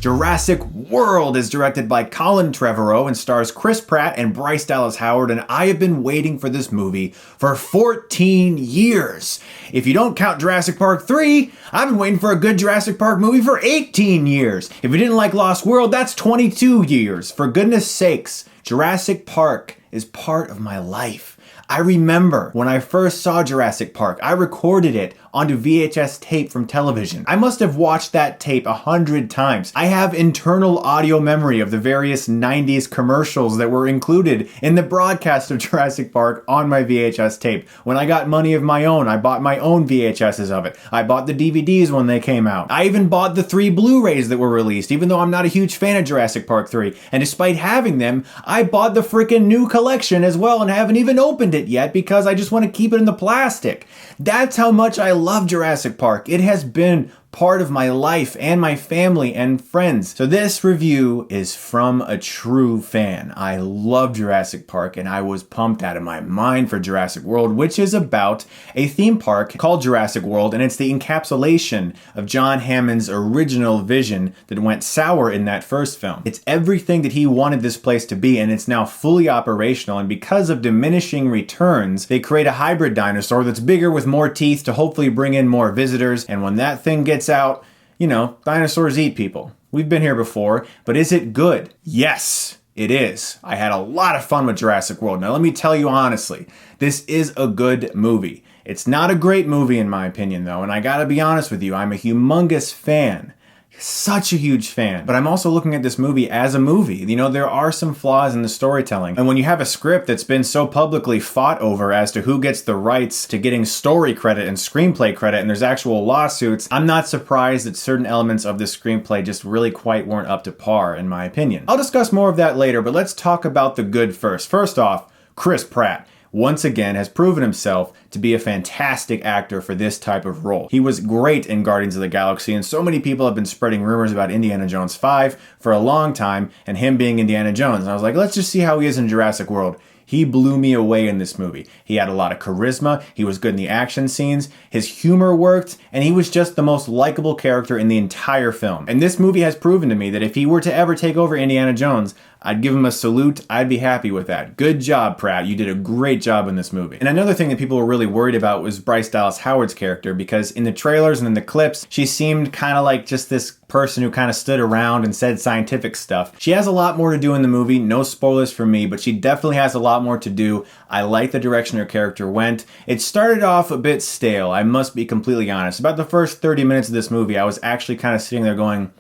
Jurassic World is directed by Colin Trevorrow and stars Chris Pratt and Bryce Dallas Howard, and I have been waiting for this movie for 14 years. If you don't count Jurassic Park 3, I've been waiting for a good Jurassic Park movie for 18 years. If you didn't like Lost World, that's 22 years. For goodness sakes, Jurassic Park is part of my life. I remember when I first saw Jurassic Park, I recorded it onto VHS tape from television. I must have watched that tape 100 times. I have internal audio memory of the various 90s commercials that were included in the broadcast of Jurassic Park on my VHS tape. When I got money of my own, I bought my own VHSs of it. I bought the DVDs when they came out. I even bought the 3 Blu-rays that were released, even though I'm not a huge fan of Jurassic Park 3. And despite having them, I bought the freaking new collection as well and haven't even opened it yet because I just want to keep it in the plastic. That's how much I love Jurassic Park. It has been part of my life and my family and friends. So this review is from a true fan. I love Jurassic Park and I was pumped out of my mind for Jurassic World, which is about a theme park called Jurassic World, and it's the encapsulation of John Hammond's original vision that went sour in that first film. It's everything that he wanted this place to be, and it's now fully operational, and because of diminishing returns, they create a hybrid dinosaur that's bigger with more teeth to hopefully bring in more visitors, and when that thing gets out, you know, dinosaurs eat people. We've been here before, but is it good? Yes, it is. I had a lot of fun with Jurassic World. Now let me tell you honestly, this is a good movie. It's not a great movie in my opinion though, and I gotta be honest with you, I'm a humongous fan. Such a huge fan. But I'm also looking at this movie as a movie. You know, there are some flaws in the storytelling. And when you have a script that's been so publicly fought over as to who gets the rights to getting story credit and screenplay credit, and there's actual lawsuits, I'm not surprised that certain elements of the screenplay just really quite weren't up to par, in my opinion. I'll discuss more of that later, but let's talk about the good first. First off, Chris Pratt once again has proven himself to be a fantastic actor for this type of role. He was great in Guardians of the Galaxy, and so many people have been spreading rumors about Indiana Jones 5 for a long time, and him being Indiana Jones. And I was like, let's just see how he is in Jurassic World. He blew me away in this movie. He had a lot of charisma, he was good in the action scenes, his humor worked, and he was just the most likable character in the entire film. And this movie has proven to me that if he were to ever take over Indiana Jones, I'd give him a salute. I'd be happy with that. Good job, Pratt. You did a great job in this movie. And another thing that people were really worried about was Bryce Dallas Howard's character, because in the trailers and in the clips, she seemed kind of like just this person who kind of stood around and said scientific stuff. She has a lot more to do in the movie. No spoilers for me, but she definitely has a lot more to do. I like the direction her character went. It started off a bit stale, I must be completely honest. About the first 30 minutes of this movie, I was actually kind of sitting there going,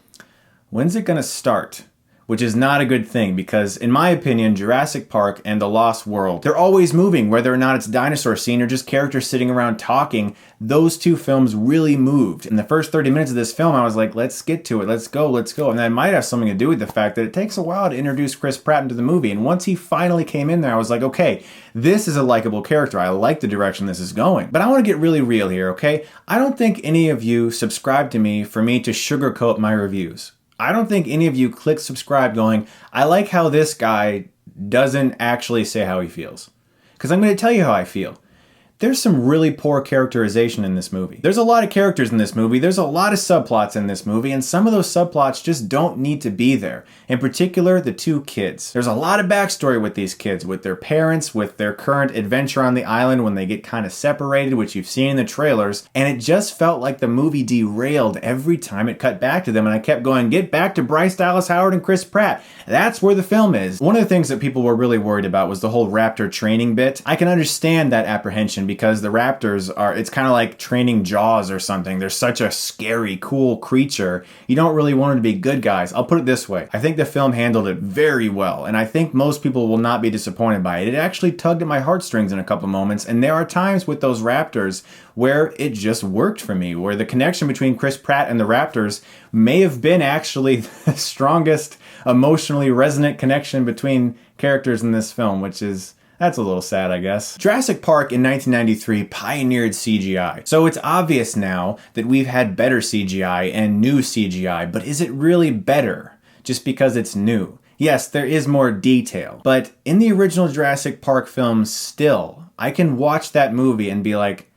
when's it gonna start? Which is not a good thing because, in my opinion, Jurassic Park and The Lost World, they're always moving, whether or not it's a dinosaur scene or just characters sitting around talking. Those two films really moved. In the first 30 minutes of this film, I was like, let's get to it, let's go. And that might have something to do with the fact that it takes a while to introduce Chris Pratt into the movie. And once he finally came in there, I was like, okay, this is a likable character. I like the direction this is going. But I want to get really real here, okay? I don't think any of you subscribe to me for me to sugarcoat my reviews. I don't think any of you click subscribe going, I like how this guy doesn't actually say how he feels. Because I'm going to tell you how I feel. There's some really poor characterization in this movie. There's a lot of characters in this movie, there's a lot of subplots in this movie, and some of those subplots just don't need to be there. In particular, the 2 kids. There's a lot of backstory with these kids, with their parents, with their current adventure on the island when they get kind of separated, which you've seen in the trailers, and it just felt like the movie derailed every time it cut back to them, and I kept going, get back to Bryce Dallas Howard and Chris Pratt. That's where the film is. One of the things that people were really worried about was the whole raptor training bit. I can understand that apprehension because the raptors are, it's kind of like training Jaws or something. They're such a scary, cool creature. You don't really want them to be good guys. I'll put it this way. I think the film handled it very well, and I think most people will not be disappointed by it. It actually tugged at my heartstrings in a couple moments, and there are times with those raptors where it just worked for me, where the connection between Chris Pratt and the raptors may have been actually the strongest emotionally resonant connection between characters in this film, which is, that's a little sad, I guess. Jurassic Park in 1993 pioneered CGI. So it's obvious now that we've had better CGI and new CGI, but is it really better just because it's new? Yes, there is more detail, but in the original Jurassic Park films still, I can watch that movie and be like,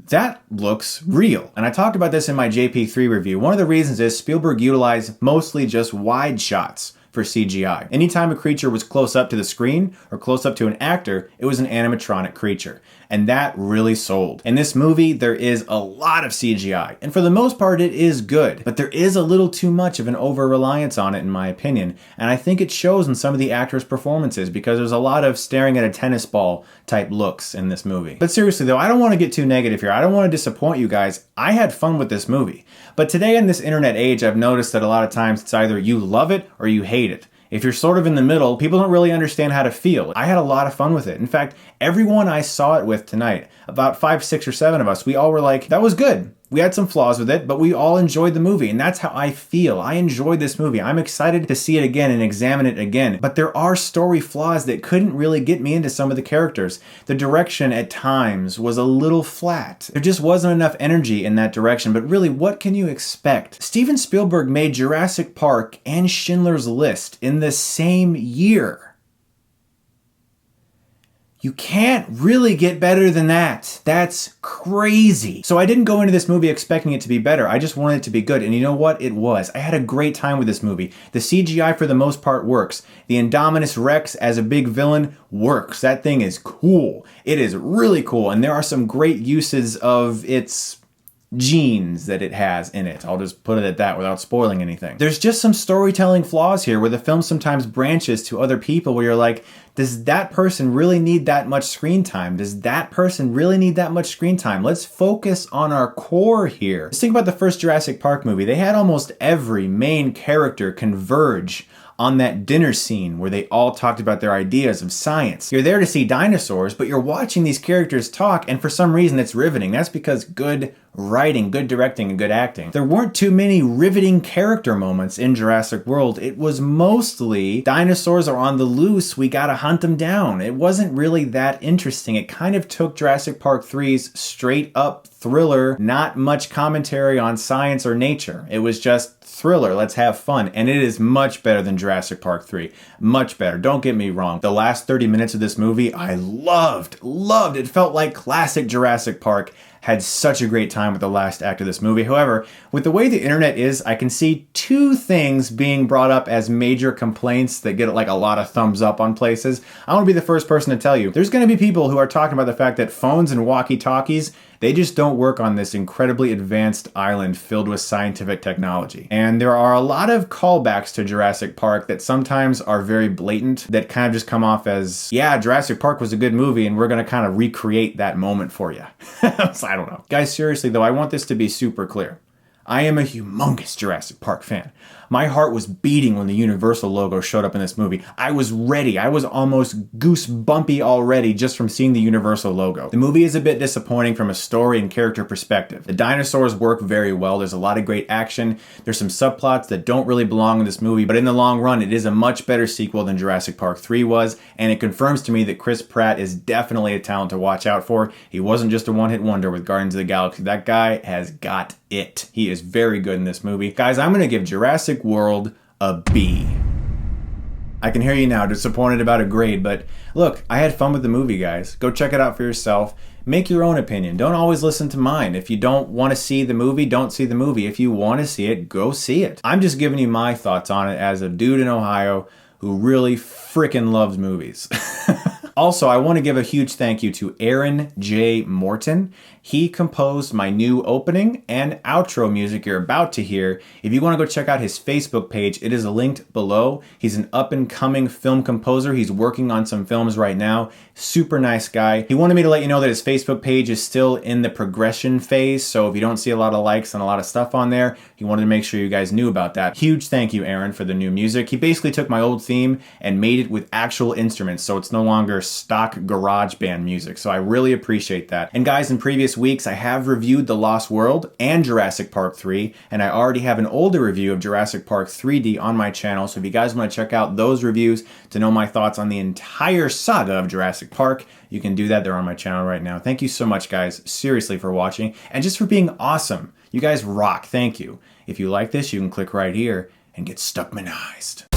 that looks real. And I talked about this in my JP3 review. One of the reasons is Spielberg utilized mostly just wide shots for CGI. Anytime a creature was close up to the screen or close up to an actor, it was an animatronic creature. And that really sold. In this movie, there is a lot of CGI. And for the most part, it is good. But there is a little too much of an over-reliance on it, in my opinion. And I think it shows in some of the actors' performances because there's a lot of staring at a tennis ball type looks in this movie. But seriously though, I don't want to get too negative here. I don't want to disappoint you guys. I had fun with this movie. But today in this internet age, I've noticed that a lot of times it's either you love it or you hate it. If you're sort of in the middle, people don't really understand how to feel. I had a lot of fun with it. In fact, everyone I saw it with tonight, about 5, 6, or 7 of us, we all were like, that was good. We had some flaws with it, but we all enjoyed the movie, and that's how I feel. I enjoyed this movie. I'm excited to see it again and examine it again. But there are story flaws that couldn't really get me into some of the characters. The direction at times was a little flat. There just wasn't enough energy in that direction, but really, what can you expect? Steven Spielberg made Jurassic Park and Schindler's List in the same year. You can't really get better than that. That's crazy. So I didn't go into this movie expecting it to be better. I just wanted it to be good. And you know what? It was. I had a great time with this movie. The CGI for the most part works. The Indominus Rex as a big villain works. That thing is cool. It is really cool. And there are some great uses of its genes that it has in it. I'll just put it at that without spoiling anything. There's just some storytelling flaws here where the film sometimes branches to other people where you're like, does that person really need that much screen time? Does that person really need that much screen time? Let's focus on our core here. Let's think about the first Jurassic Park movie. They had almost every main character converge on that dinner scene where they all talked about their ideas of science. You're there to see dinosaurs, but you're watching these characters talk, and for some reason it's riveting. That's because good writing, good directing, and good acting. There weren't too many riveting character moments in Jurassic World. It was mostly dinosaurs are on the loose, we gotta hunt them down. It wasn't really that interesting. It kind of took Jurassic Park 3's straight up thriller, not much commentary on science or nature. It was just thriller, let's have fun. And it is much better than Jurassic Park 3. Much better. Don't get me wrong. The last 30 minutes of this movie, I loved. It felt like classic Jurassic Park. Had such a great time with the last act of this movie. However, with the way the internet is, I can see 2 things being brought up as major complaints that get like a lot of thumbs up on places. I want to be the first person to tell you, there's going to be people who are talking about the fact that phones and walkie-talkies, they just don't work on this incredibly advanced island filled with scientific technology. And there are a lot of callbacks to Jurassic Park that sometimes are very blatant, that kind of just come off as, yeah, Jurassic Park was a good movie and we're going to kind of recreate that moment for you. So I don't know. Guys, seriously though, I want this to be super clear. I am a humongous Jurassic Park fan. My heart was beating when the Universal logo showed up in this movie. I was ready. I was almost goosebumpy already just from seeing the Universal logo. The movie is a bit disappointing from a story and character perspective. The dinosaurs work very well. There's a lot of great action. There's some subplots that don't really belong in this movie, but in the long run, it is a much better sequel than Jurassic Park 3 was, and it confirms to me that Chris Pratt is definitely a talent to watch out for. He wasn't just a one-hit wonder with Guardians of the Galaxy. That guy has got it. He is very good in this movie. Guys, I'm going to give Jurassic World a B. I can hear you now, disappointed about a grade, but look, I had fun with the movie, guys. Go check it out for yourself. Make your own opinion. Don't always listen to mine. If you don't want to see the movie, don't see the movie. If you want to see it, go see it. I'm just giving you my thoughts on it as a dude in Ohio who really freaking loves movies. Also, I want to give a huge thank you to Aaron J. Morton. He composed my new opening and outro music you're about to hear. If you want to go check out his Facebook page, it is linked below. He's an up-and-coming film composer. He's working on some films right now. Super nice guy. He wanted me to let you know that his Facebook page is still in the progression phase, so if you don't see a lot of likes and a lot of stuff on there, he wanted to make sure you guys knew about that. Huge thank you, Aaron, for the new music. He basically took my old theme and made it with actual instruments, so it's no longer stock garage band music, so I really appreciate that. And guys, in previous weeks, I have reviewed The Lost World and Jurassic Park 3, and I already have an older review of Jurassic Park 3D on my channel, so if you guys want to check out those reviews to know my thoughts on the entire saga of Jurassic Park, you can do that. They're on my channel right now. Thank you so much, guys, seriously, for watching, and just for being awesome. You guys rock. Thank you. If you like this, you can click right here and get Stuckmanized.